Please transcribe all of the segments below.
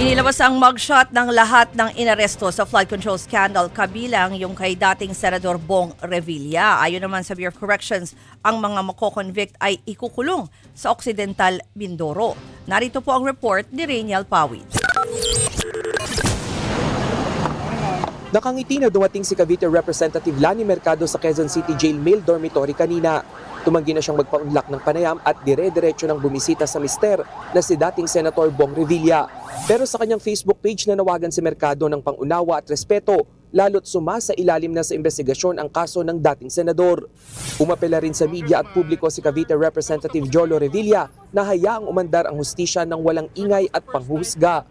Inilabas ang mugshot ng lahat ng inaresto sa flood control scandal kabilang yung kay dating Senador Bong Revilla. Ayon naman sa Bureau of Corrections, ang mga mako-convict ay ikukulong sa Occidental Mindoro. Narito po ang report ni Rainiel Pawid. Nakangiti na dumating si Cavite Representative Lani Mercado sa Quezon City Jail Male Dormitory kanina. Tumanggi na siyang magpaunlak ng panayam at dire-diretso ng bumisita sa mister na si dating Senator Bong Revilla. Pero sa kanyang Facebook page na nawagan si Mercado ng pangunawa at respeto, lalo't sumasa ilalim na sa investigasyon ang kaso ng dating senador. Umapela rin sa media at publiko si Cavite Representative Jolo Revilla na hayaang umandar ang hustisya ng walang ingay at panghuhusga.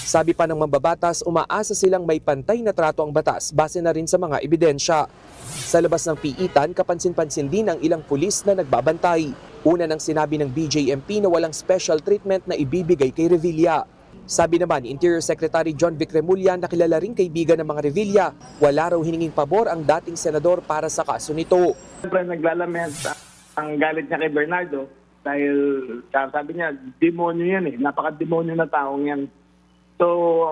Sabi pa ng mambabatas, umaasa silang may pantay na trato ang batas base na rin sa mga ebidensya. Sa labas ng piitan, kapansin-pansin din ang ilang pulis na nagbabantay. Una nang sinabi ng BJMP na walang special treatment na ibibigay kay Revilla. Sabi naman ni Interior Secretary John Vic Remulla na kilala ring kaibigan ng mga Revilla, wala raw hininging pabor ang dating senador para sa kaso nito. Siyempre naglalamент ang galit niya kay Bernardo dahil sabi niya, demonyo yan eh, napaka-demonyo na taong yan. So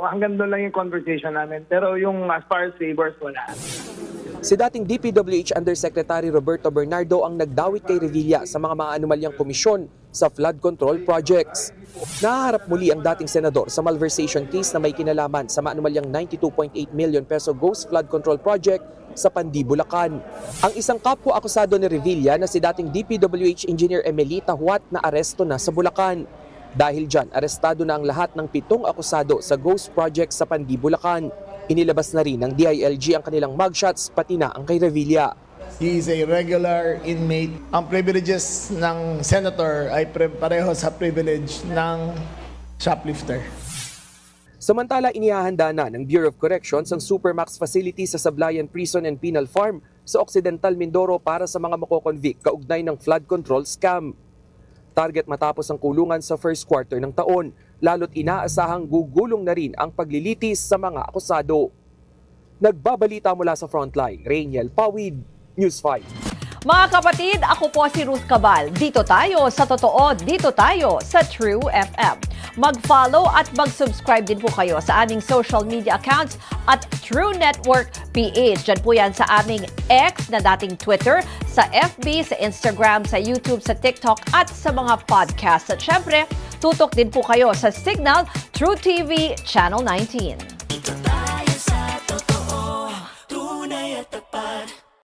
hanggang doon lang yung conversation namin. Pero yung as far as favors, wala. Si dating DPWH Undersecretary Roberto Bernardo ang nagdawit kay Revilla sa mga anomalyang komisyon sa flood control projects. Nahaharap muli ang dating senador sa malversation case na may kinalaman sa anomalyang 92.8 million peso Ghost Flood Control Project sa Pandi, Bulacan. Ang isang kapwa-akusado ni Revilla na si dating DPWH Engineer Emelita Huat na aresto na sa Bulacan. Dahil dyan, arestado na ang lahat ng 7 akusado sa Ghost Project sa Pandi, Bulacan. Inilabas na rin ng DILG ang kanilang mugshots pati na ang kay Revilla. He is a regular inmate. Ang privileges ng senator ay pareho sa privilege ng shoplifter. Samantala, inihahanda na ng Bureau of Corrections ang Supermax facility sa Sablayan Prison and Penal Farm sa Occidental Mindoro para sa mga mako-convict kaugnay ng flood control scam. Target matapos ang kulungan sa first quarter ng taon, lalo't inaasahang gugulong na rin ang paglilitis sa mga akusado. Nagbabalita mula sa Frontline, Rainiel Pawid, News 5. Mga kapatid, ako po si Ruth Cabal. Dito tayo sa totoo, dito tayo sa True FM. Mag-follow at mag-subscribe din po kayo sa aming social media accounts at True Network PH. Diyan po yan sa aming X na dating Twitter, sa FB, sa Instagram, sa YouTube, sa TikTok at sa mga podcast. At syempre, tutok din po kayo sa Signal True TV Channel 19.